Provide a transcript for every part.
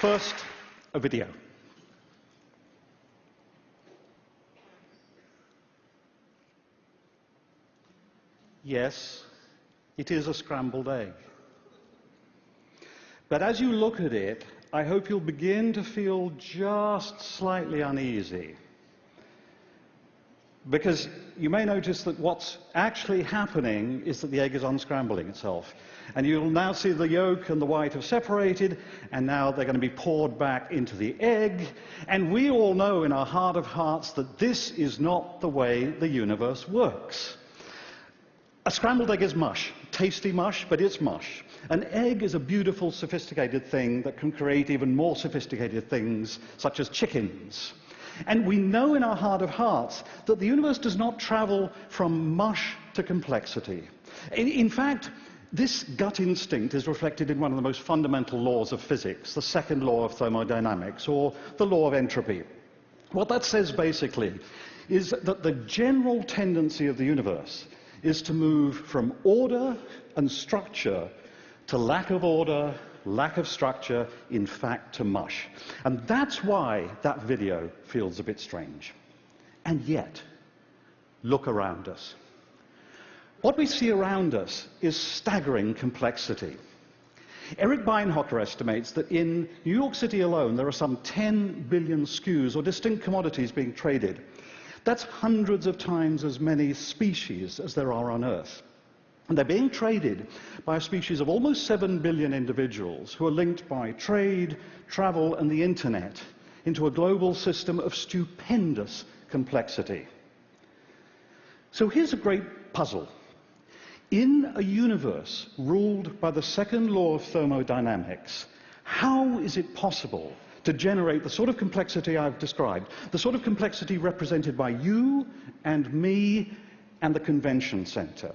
First, a video. Yes, it is a scrambled egg. But as you look at it, I hope you'll begin to feel just slightly uneasy. Because you may notice that what's actually happening is that the egg is unscrambling itself. And you'll now see the yolk and the white have separated, and now they're going to be poured back into the egg. And we all know in our heart of hearts that this is not the way the universe works. A scrambled egg is mush. Tasty mush, but it's mush. An egg is a beautiful, sophisticated thing that can create even more sophisticated things, such as chickens. And we know in our heart of hearts that the universe does not travel from mush to complexity. In fact, this gut instinct is reflected in one of the most fundamental laws of physics, the second law of thermodynamics, or the law of entropy. What that says basically is that the general tendency of the universe is to move from order and structure to lack of order, lack of structure, in fact, to mush. And that's why that video feels a bit strange. And yet, look around us. What we see around us is staggering complexity. Eric Beinhocker estimates that in New York City alone, there are some 10 billion SKUs, or distinct commodities, being traded. That's hundreds of times as many species as there are on Earth. And they're being traded by a species of almost 7 billion individuals who are linked by trade, travel, and the internet into a global system of stupendous complexity. So here's a great puzzle. In a universe ruled by the second law of thermodynamics, how is it possible to generate the sort of complexity I've described, the sort of complexity represented by you and me and the convention center?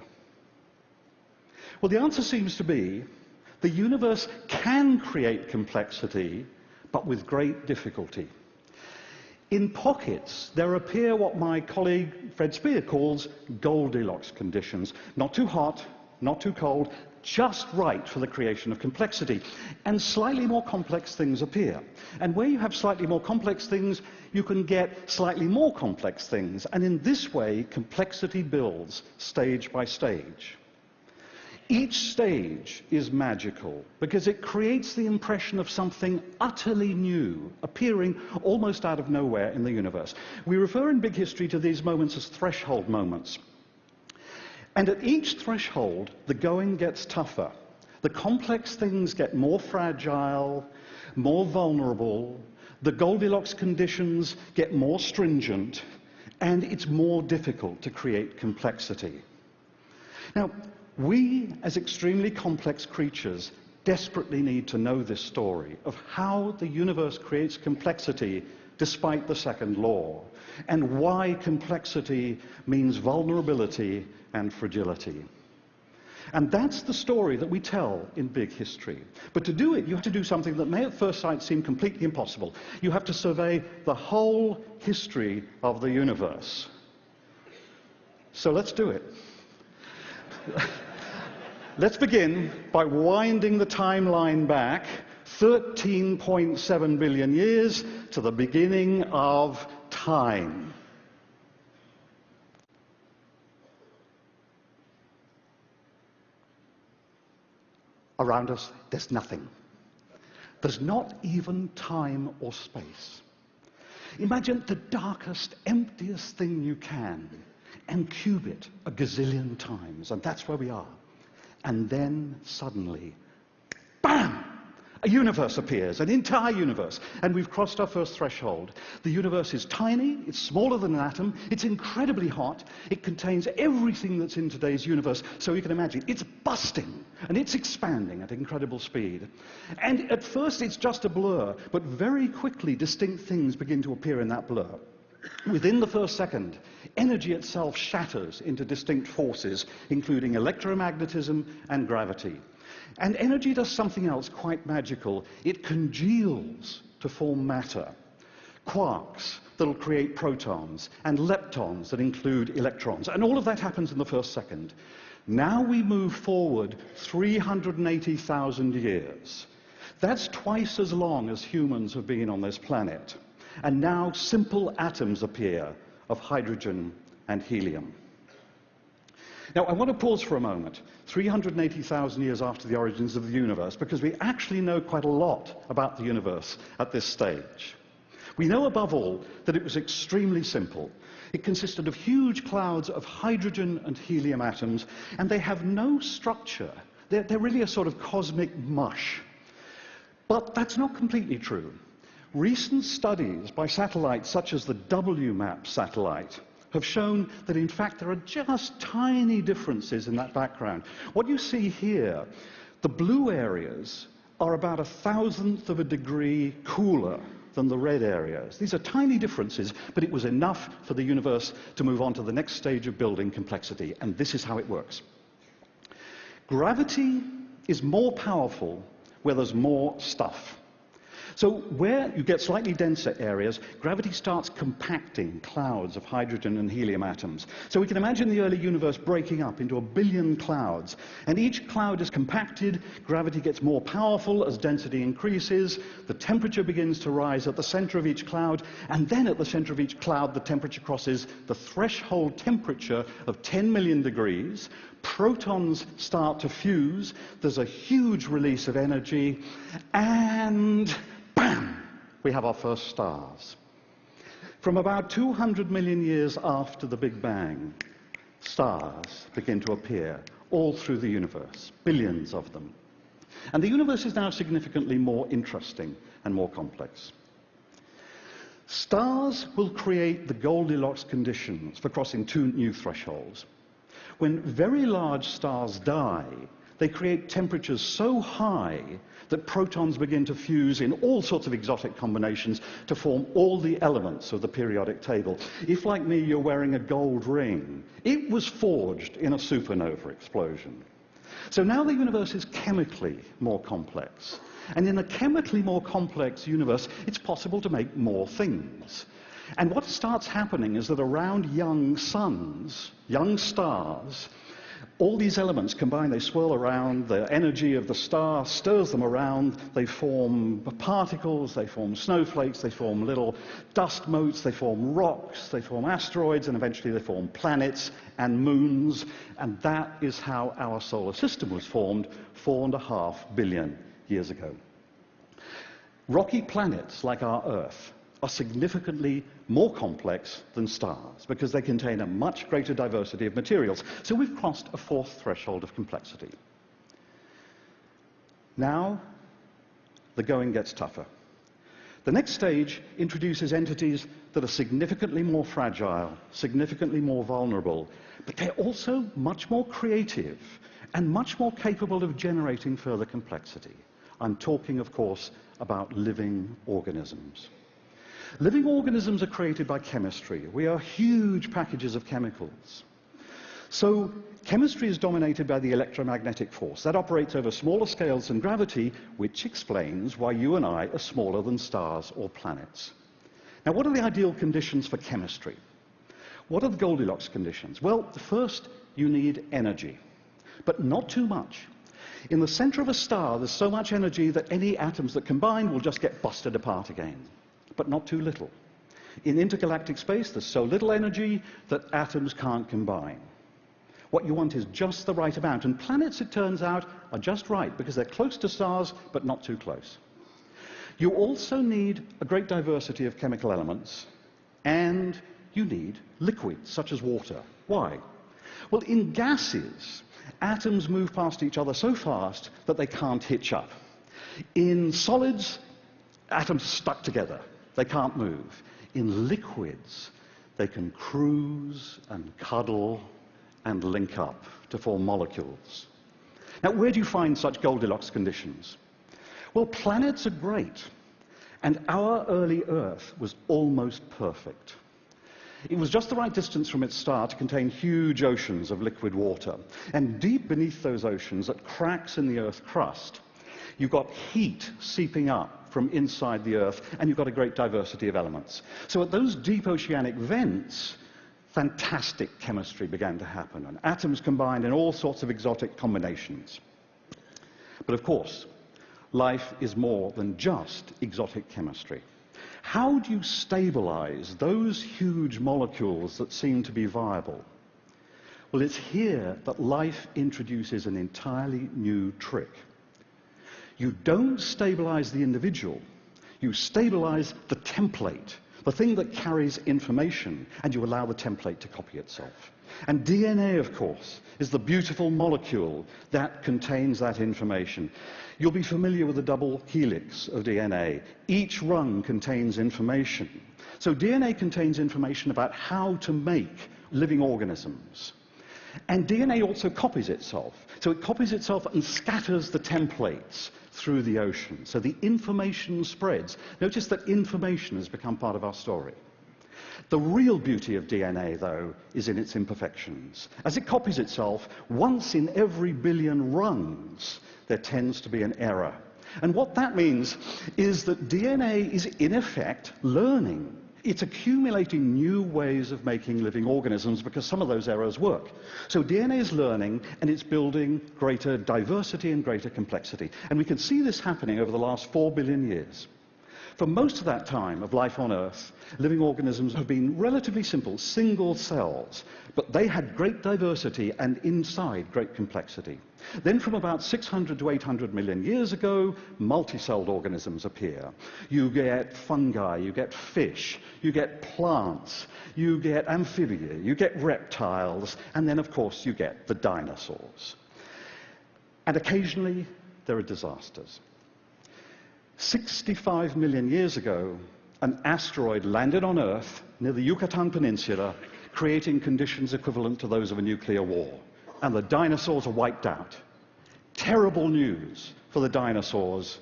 Well, the answer seems to be the universe can create complexity, but with great difficulty. In pockets, there appear what my colleague Fred Speer calls Goldilocks conditions. Not too hot, not too cold, just right for the creation of complexity. And slightly more complex things appear. And where you have slightly more complex things, you can get slightly more complex things. And in this way, complexity builds stage by stage. Each stage is magical because it creates the impression of something utterly new, appearing almost out of nowhere in the universe. We refer in big history to these moments as threshold moments. And at each threshold, the going gets tougher. The complex things get more fragile, more vulnerable, the Goldilocks conditions get more stringent, and it's more difficult to create complexity. Now, we, as extremely complex creatures, desperately need to know this story of how the universe creates complexity despite the second law, and why complexity means vulnerability and fragility. And that's the story that we tell in big history. But to do it, you have to do something that may at first sight seem completely impossible. You have to survey the whole history of the universe. So let's do it. Let's begin by winding the timeline back 13.7 billion years to the beginning of time. Around us, there's nothing. There's not even time or space. Imagine the darkest, emptiest thing you can, and cube it a gazillion times, and that's where we are. And then, suddenly, bam! A universe appears, an entire universe, and we've crossed our first threshold. The universe is tiny, it's smaller than an atom, it's incredibly hot, it contains everything that's in today's universe, so you can imagine it's busting, and it's expanding at incredible speed. And at first it's just a blur, but very quickly distinct things begin to appear in that blur. Within the first second, energy itself shatters into distinct forces, including electromagnetism and gravity. And energy does something else quite magical. It congeals to form matter. Quarks that'll create protons, and leptons that include electrons. And all of that happens in the first second. Now we move forward 380,000 years That's twice as long as humans have been on this planet. And now simple atoms appear of hydrogen and helium. Now, I want to pause for a moment, 380,000 years after the origins of the universe, because we actually know quite a lot about the universe at this stage. We know, above all, that it was extremely simple. It consisted of huge clouds of hydrogen and helium atoms, and they have no structure. They're really a sort of cosmic mush. But that's not completely true. Recent studies by satellites such as the WMAP satellite have shown that, in fact, there are just tiny differences in that background. What you see here, the blue areas are about 1,000th of a degree cooler than the red areas. These are tiny differences, but it was enough for the universe to move on to the next stage of building complexity, and this is how it works. Gravity is more powerful where there's more stuff. So where you get slightly denser areas, gravity starts compacting clouds of hydrogen and helium atoms. So we can imagine the early universe breaking up into 1 billion clouds. And each cloud is compacted, gravity gets more powerful as density increases, the temperature begins to rise at the center of each cloud, and then at the center of each cloud the temperature crosses the threshold temperature of 10 million degrees. Protons start to fuse, there's a huge release of energy, and bam! We have our first stars. From about 200 million years after the Big Bang, stars begin to appear all through the universe, billions of them. And the universe is now significantly more interesting and more complex. Stars will create the Goldilocks conditions for crossing two new thresholds. When very large stars die, they create temperatures so high that protons begin to fuse in all sorts of exotic combinations to form all the elements of the periodic table. If, like me, you're wearing a gold ring, it was forged in a supernova explosion. So now the universe is chemically more complex. And in a chemically more complex universe, it's possible to make more things. And what starts happening is that around young suns, young stars, all these elements combine, they swirl around, the energy of the star stirs them around, they form particles, they form snowflakes, they form little dust motes, they form rocks, they form asteroids, and eventually they form planets and moons. And that is how our solar system was formed 4.5 billion years ago. Rocky planets like our Earth are significantly more complex than stars because they contain a much greater diversity of materials. So we've crossed a fourth threshold of complexity. Now, the going gets tougher. The next stage introduces entities that are significantly more fragile, significantly more vulnerable, but they're also much more creative and much more capable of generating further complexity. I'm talking, of course, about living organisms. Living organisms are created by chemistry. We are huge packages of chemicals. So chemistry is dominated by the electromagnetic force. That operates over smaller scales than gravity, which explains why you and I are smaller than stars or planets. Now, what are the ideal conditions for chemistry? What are the Goldilocks conditions? Well, first, you need energy, but not too much. In the center of a star, there's so much energy that any atoms that combine will just get busted apart again. But not too little. In intergalactic space, there's so little energy that atoms can't combine. What you want is just the right amount, and planets, it turns out, are just right, because they're close to stars, but not too close. You also need a great diversity of chemical elements, and you need liquids, such as water. Why? Well, in gases, atoms move past each other so fast that they can't hitch up. In solids, atoms are stuck together. They can't move. In liquids, they can cruise and cuddle and link up to form molecules. Now, where do you find such Goldilocks conditions? Well, planets are great, and our early Earth was almost perfect. It was just the right distance from its star to contain huge oceans of liquid water. And deep beneath those oceans, at cracks in the Earth's crust, you've got heat seeping up from inside the Earth, and you've got a great diversity of elements. So at those deep oceanic vents, fantastic chemistry began to happen, and atoms combined in all sorts of exotic combinations. But of course, life is more than just exotic chemistry. How do you stabilize those huge molecules that seem to be viable? Well, it's here that life introduces an entirely new trick. You don't stabilize the individual, you stabilize the template, the thing that carries information, and you allow the template to copy itself. And DNA, of course, is the beautiful molecule that contains that information. You'll be familiar with the double helix of DNA. Each rung contains information. So DNA contains information about how to make living organisms. And DNA also copies itself. So it copies itself and scatters the templates through the ocean. So the information spreads. Notice that information has become part of our story. The real beauty of DNA, though, is in its imperfections. As it copies itself, once in every billion rungs, there tends to be an error. And what that means is that DNA is, in effect, learning. It's accumulating new ways of making living organisms because some of those errors work. So DNA is learning, and it's building greater diversity and greater complexity. And we can see this happening over the last 4 billion years. For most of that time of life on Earth, living organisms have been relatively simple, single cells, but they had great diversity and inside great complexity. Then from about 600 to 800 million years ago, multi-celled organisms appear. You get fungi, you get fish, you get plants, you get amphibia, you get reptiles, and then of course you get the dinosaurs. And occasionally there are disasters. 65 million years ago, an asteroid landed on Earth near the Yucatan Peninsula, creating conditions equivalent to those of a nuclear war. And the dinosaurs are wiped out. Terrible news for the dinosaurs,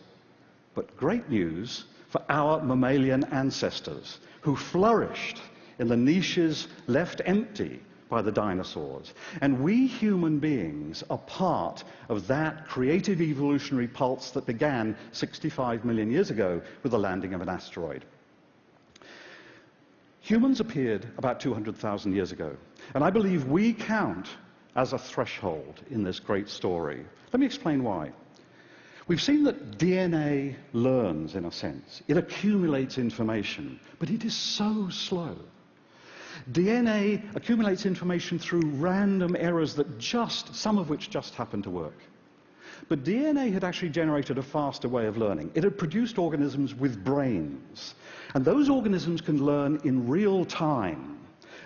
but great news for our mammalian ancestors, who flourished in the niches left empty by the dinosaurs. And we human beings are part of that creative evolutionary pulse that began 65 million years ago with the landing of an asteroid. Humans appeared about 200,000 years ago, and I believe we count as a threshold in this great story. Let me explain why. We've seen that DNA learns, in a sense. It accumulates information, but it is so slow. DNA accumulates information through random errors that some of which just happen to work. But DNA had actually generated a faster way of learning. It had produced organisms with brains. And those organisms can learn in real time.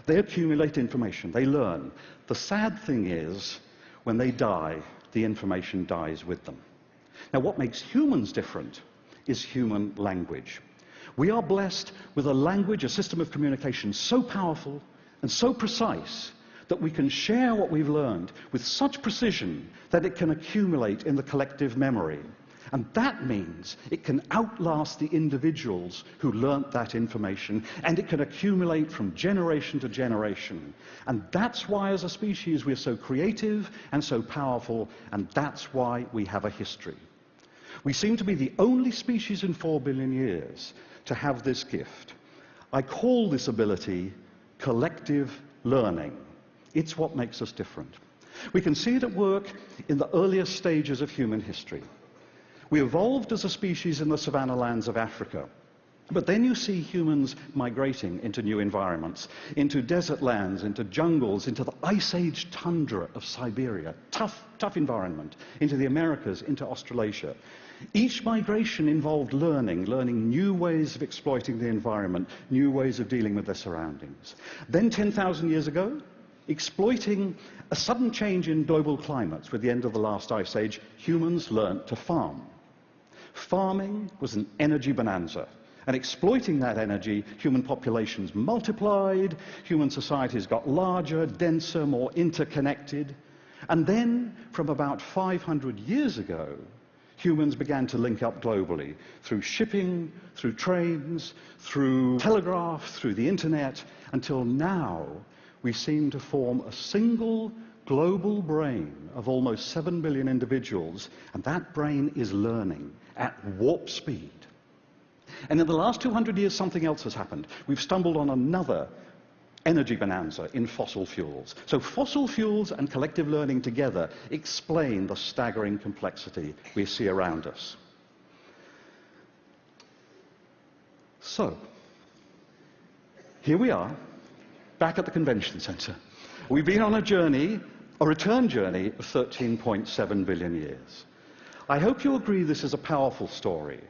They accumulate information, they learn. The sad thing is, when they die, the information dies with them. Now, what makes humans different is human language. We are blessed with a language, a system of communication so powerful and so precise that we can share what we've learned with such precision that it can accumulate in the collective memory. And that means it can outlast the individuals who learnt that information, and it can accumulate from generation to generation. And that's why, as a species, we're so creative and so powerful, and that's why we have a history. We seem to be the only species in 4 billion years to have this gift. I call this ability collective learning. It's what makes us different. We can see it at work in the earliest stages of human history. We evolved as a species in the savanna lands of Africa. But then you see humans migrating into new environments, into desert lands, into jungles, into the Ice Age tundra of Siberia, tough environment, into the Americas, into Australasia. Each migration involved learning new ways of exploiting the environment, new ways of dealing with their surroundings. Then 10,000 years ago, exploiting a sudden change in global climates with the end of the last ice age, humans learnt to farm. Farming was an energy bonanza. And exploiting that energy, human populations multiplied, human societies got larger, denser, more interconnected. And then, from about 500 years ago, humans began to link up globally through shipping, through trains, through telegraph, through the internet, until now we seem to form a single global brain of almost 7 billion individuals, and that brain is learning at warp speed. And in the last 200 years, something else has happened. We've stumbled on another energy bonanza in fossil fuels. So fossil fuels and collective learning together explain the staggering complexity we see around us. So, here we are, back at the convention centre. We've been on a journey, a return journey of 13.7 billion years. I hope you agree this is a powerful story,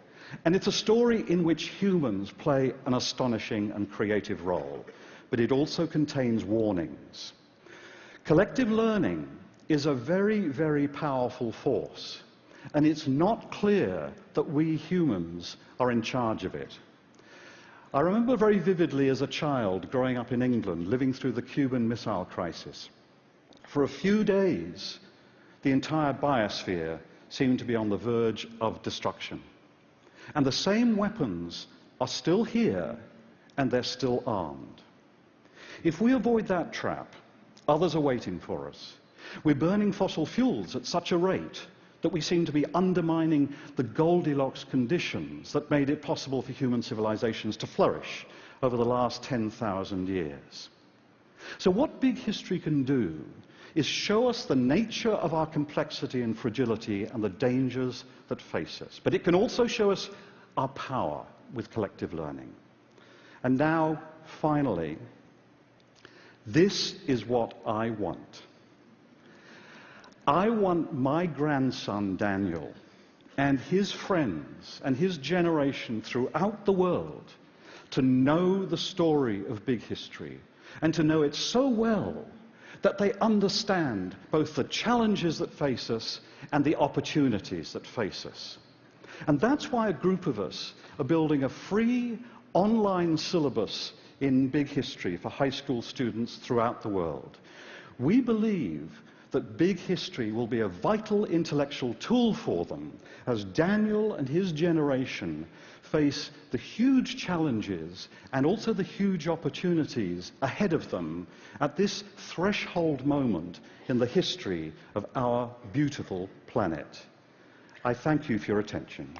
and it's a story in which humans play an astonishing and creative role, but it also contains warnings. Collective learning is a very, very powerful force, and it's not clear that we humans are in charge of it. I remember very vividly as a child growing up in England, living through the Cuban Missile Crisis. For a few days, the entire biosphere seemed to be on the verge of destruction. And the same weapons are still here, and they're still armed. If we avoid that trap, others are waiting for us. We're burning fossil fuels at such a rate that we seem to be undermining the Goldilocks conditions that made it possible for human civilizations to flourish over the last 10,000 years. So what big history can do is show us the nature of our complexity and fragility and the dangers that face us. But it can also show us our power with collective learning. And now, finally, this is what I want. I want my grandson Daniel and his friends and his generation throughout the world to know the story of big history and to know it so well that they understand both the challenges that face us and the opportunities that face us. And that's why a group of us are building a free online syllabus in big history for high school students throughout the world. We believe that big history will be a vital intellectual tool for them as Daniel and his generation face the huge challenges and also the huge opportunities ahead of them at this threshold moment in the history of our beautiful planet. I thank you for your attention.